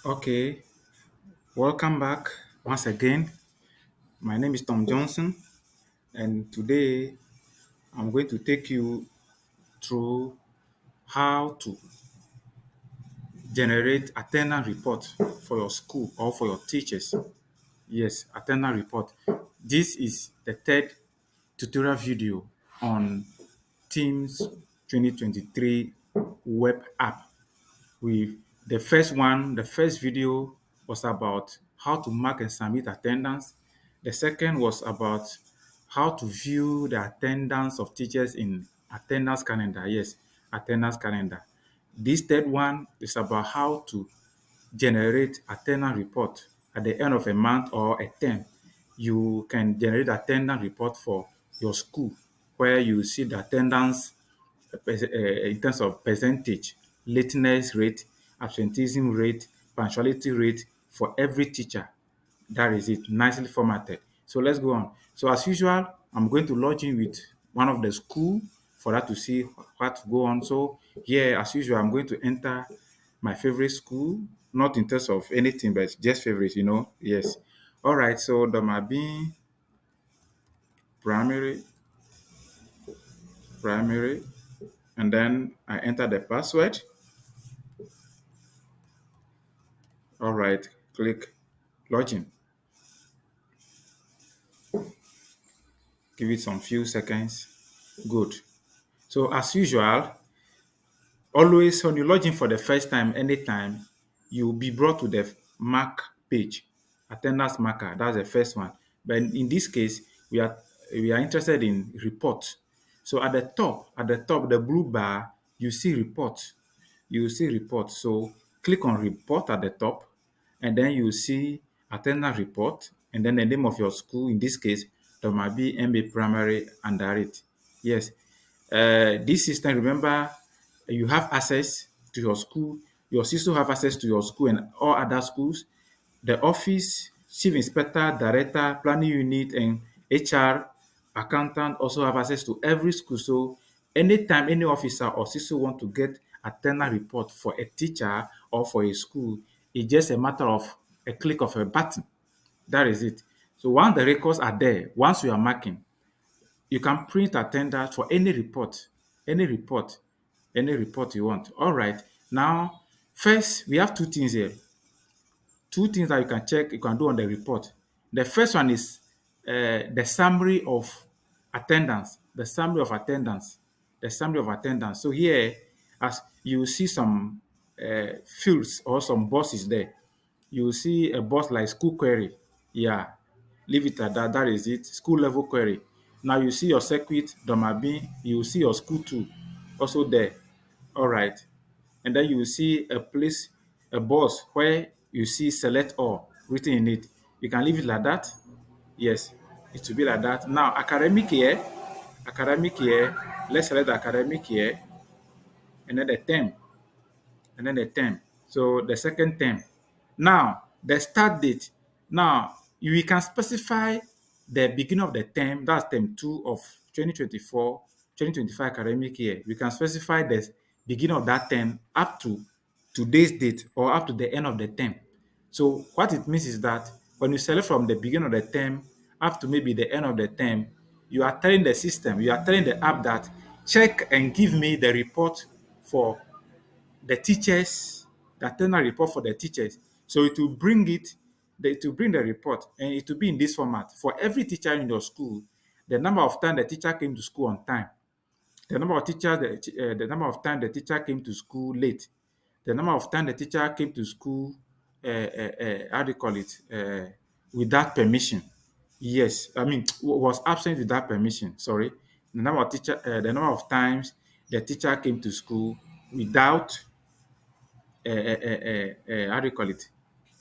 Okay, welcome back once again. My name is Tom Johnson, and today I'm going to take you through how to generate attendance report for your school or for your teachers. Yes, attendance report. This is the third tutorial video on TeAMS 2023 web app. With the first video was about how to mark and submit attendance. The second was about how to view the attendance of teachers in attendance calendar. Yes, attendance calendar. This third one is about how to generate attendance report at the end of a month or a term. You can generate attendance report for your school where you see the attendance in terms of percentage, lateness rate, absenteeism rate, punctuality rate for every teacher. That is it, nicely formatted. So let's go on. So as usual, I'm going to log in with one of the school for that to see what to go on. So here, as usual, I'm going to enter my favorite school, not in terms of anything, but just favorite. Yes. All right. So the Mabin primary, primary, and then I enter the password. All right. Click login. Give it some few seconds. Good. So as usual, always when you log in for the first time, anytime, you'll be brought to the mark page, attendance marker. That's the first one. But in this case, we are interested in report. So at the top, the blue bar, you see report. You see report. So click on report at the top, and then you see attendance report, and then the name of your school. In this case, there might be MA Primary under it. Yes. This system, remember, you have access to your school. Your sister have access to your school and all other schools. The office, chief inspector, director, planning unit, and HR, accountant also have access to every school. So anytime any officer or CISO want to get attendance report for a teacher or for a school, it's just a matter of a click of a button. That is it. So once the records are there, once you are marking, you can print attendance for any report, any report you want. All right. Now, first, we have two things here. Two things that you can check, you can do on the report. The first one is the summary of attendance, the summary of attendance, the summary of attendance. So here, as you see some fields or some boxes there, you see a box like school query. Yeah, leave it at that. That is it. School level query. Now you see your circuit, Domabi, you see your school too, also there. All right. And then you will see a box where you see select all written in it. You can leave it like that. Yes, it will be like that. Now, academic year, let's select the academic year, and then the term, and then the term. So the second term. Now, the start date. Now, we can specify the beginning of the term, that's term 2 of 2024-2025 academic year. We can specify the beginning of that term up to today's date or up to the end of the term. So what it means is that when you select from the beginning of the term up to maybe the end of the term, you are telling the system, you are telling the app that check and give me the report for the teachers, the attendance report for the teachers. So it will bring the report, and it will be in this format. For every teacher in your school, the number of time the teacher came to school on time, the number of teachers, the number of time the teacher came to school late, the number of time the teacher came to school, how do you call it, without permission. Yes, I mean was absent without permission. Sorry, the number of times the teacher came to school without how do you call it?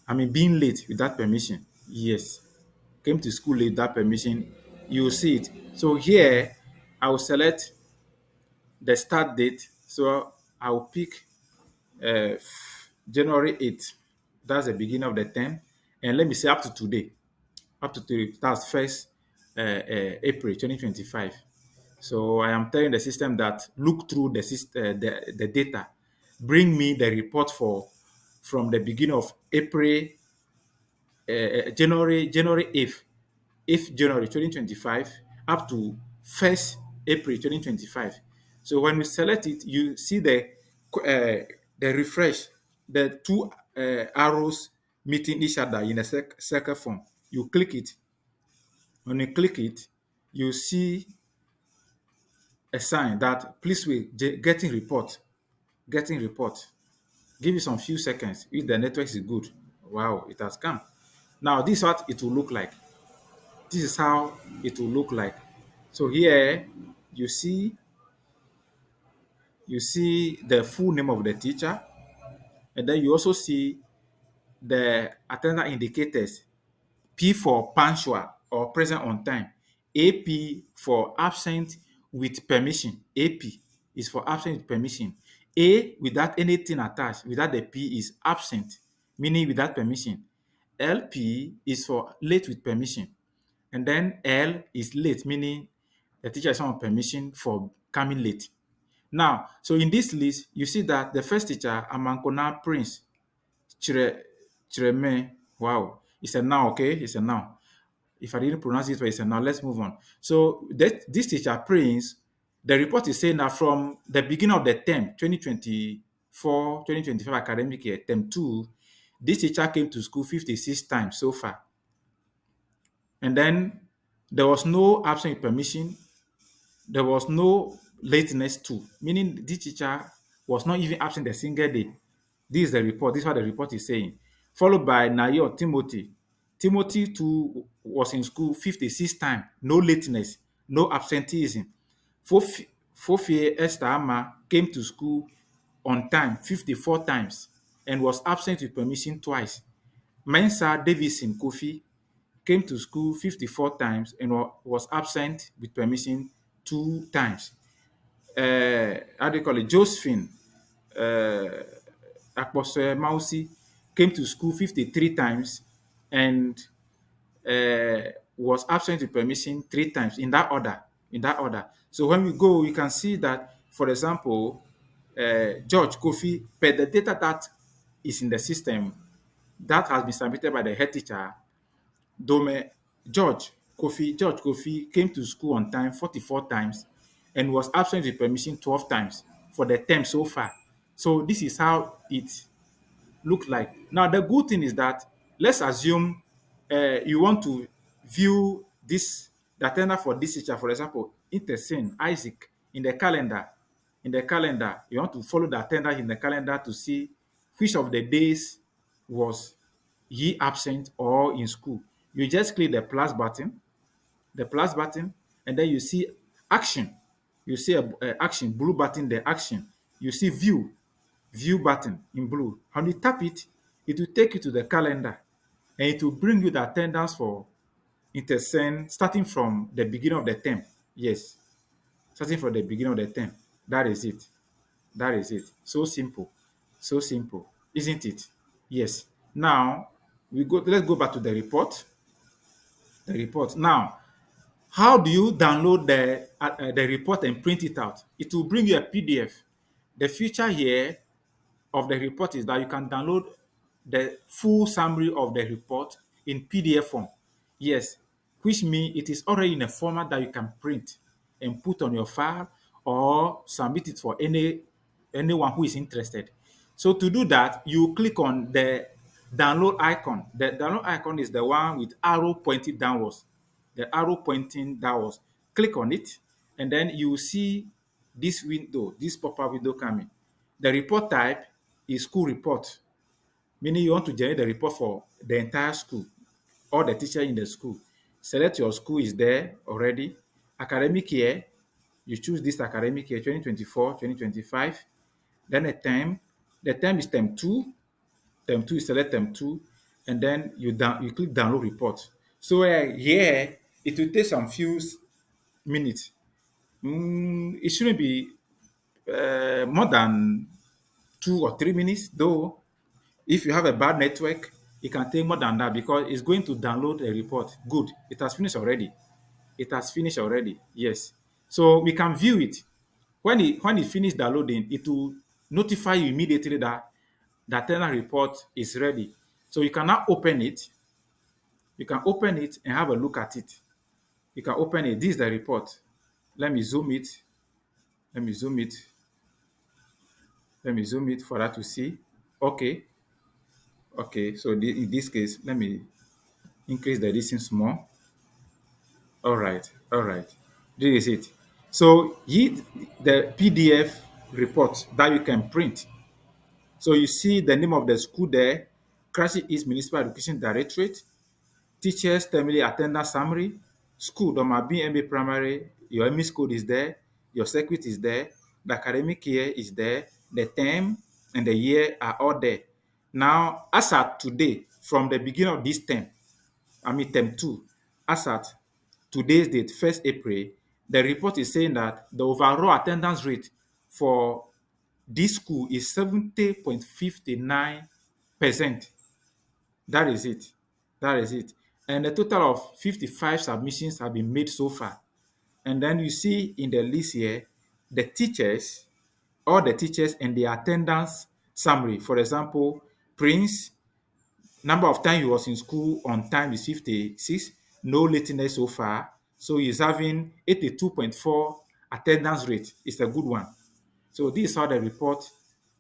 I mean, being late without permission. Yes, came to school late without permission. You will see it. So here, I will select the start date. So I will pick January 8th. That's the beginning of the term. And let me say up to today. Up to today, that's first April 2025. So I am telling the system that look through the data, bring me the report from the beginning of April, January 8th January 2025 up to 1st April 2025. So when we select it, you see the refresh, the two arrows meeting each other in a circle form. You click it. When you click it, you see a sign that please wait, getting report, getting report. Give you some few seconds. If the network is good, wow, it has come. Now this is what it will look like. This is how it will look like. So here you see the full name of the teacher, and then you also see the attendance indicators. P for punctual or present on time. AP for absent with permission. AP is for absent with permission. A without anything attached, without the P is absent, meaning without permission. LP is for late with permission. And then L is late, meaning the teacher is on permission for coming late. Now, so in this list, you see that the first teacher, Amankona Prince, Chireme, wow, it's a noun, okay? It's a noun. If I didn't pronounce it well, it's a noun. Let's move on. So this teacher, Prince, the report is saying that from the beginning of the term, 2024-2025 academic year, term 2, this teacher came to school 56 times so far. And then there was no absent permission. There was no lateness too, meaning this teacher was not even absent a single day. This is the report. This is what the report is saying. Followed by Nayo Timothy. Timothy too was in school 56 times. No lateness, no absenteeism. Fofie Esther Ama came to school on time 54 times and was absent with permission twice. Mensa Davison Kofi came to school 54 times and was absent with permission 2 times. How do you call it? Josephine Akpose Mausi came to school 53 times and was absent with permission 3 times in that order. In that order. So when we go, we can see that, for example, George Kofi, per the data that is in the system that has been submitted by the head teacher, Dome George Kofi came to school on time 44 times and was absent with permission 12 times for the term so far. So this is how it looked like. Now the good thing is that let's assume you want to view this the attendance for this teacher, for example, Intersin Isaac in the calendar. In the calendar, you want to follow the attendance in the calendar to see which of the days was he absent or in school. You just click the plus button, and then you see action. You see a action, blue button, the action. You see view button in blue. When you tap it, it will take you to the calendar, and it will bring you the attendance for InterSen starting from the beginning of the term. Yes, starting from the beginning of the term. That is it. That is it. So simple. So simple. Isn't it? Yes. Now, let's go back to the report. The report. Now, how do you download the report and print it out? It will bring you a PDF. The feature here of the report is that you can download the full summary of the report in PDF form. Yes, which means it is already in a format that you can print and put on your file or submit it for anyone who is interested. So to do that, you click on the download icon. The download icon is the one with arrow pointing downwards. The arrow pointing downwards. Click on it, and then you will see this window, this pop-up window coming. The report type is school report, meaning you want to generate the report for the entire school, all the teachers in the school. Select your school is there already. Academic year, you choose this academic year 2024, 2025. Then the term is term 2. Term 2, you select term 2, and then you click download report. So here, it will take some few minutes. It shouldn't be more than 2 or 3 minutes, though. If you have a bad network, it can take more than that because it's going to download a report. Good. It has finished already. It has finished already. Yes. So we can view it. When it finishes downloading, it will notify you immediately that the attendance report is ready. So you can now open it. You can open it and have a look at it. You can open it. This is the report. Let me zoom it. Let me zoom it. Let me zoom it for that to see. Okay. Okay. So in this case, let me increase the distance more. All right. All right. This is it. So the PDF report that you can print. So you see the name of the school there, Karachi East Municipal Education Directorate, teachers termly attendance summary, school Doma BMA primary, your ME code is there, your circuit is there, the academic year is there, the term and the year are all there. Now, as at today, from the beginning of this term, I mean term 2, as at today's date, 1st April, the report is saying that the overall attendance rate for this school is 70.59%. That is it. That is it. And a total of 55 submissions have been made so far. And then you see in the list here, the teachers, all the teachers and the attendance summary. For example, Prince, number of time he was in school on time is 56, no lateness so far. So he's having 82.4 attendance rate. It's a good one. So this is how the report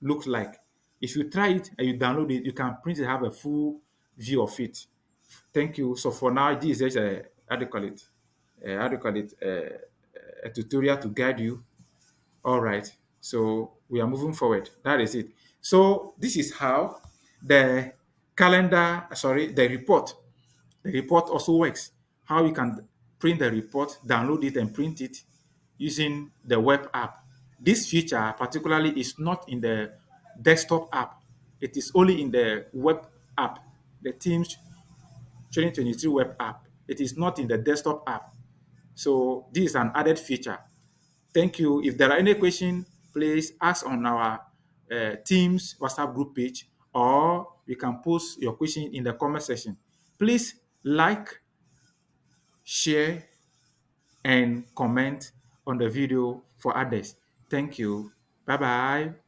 looks like. If you try it and you download it, you can print it, have a full view of it. Thank you. So for now, this is just a, how do you call it? How do you call it? A tutorial to guide you. All right. So we are moving forward. That is it. So this is how the the report. The report also works. How you can print the report, download it, and print it using the web app. This feature particularly is not in the desktop app. It is only in the web app, the TeAMS 2023 web app. It is not in the desktop app. So this is an added feature. Thank you. If there are any questions, please ask on our Teams WhatsApp group page, or you can post your question in the comment section. Please like, share, and comment on the video for others. Thank you. Bye bye.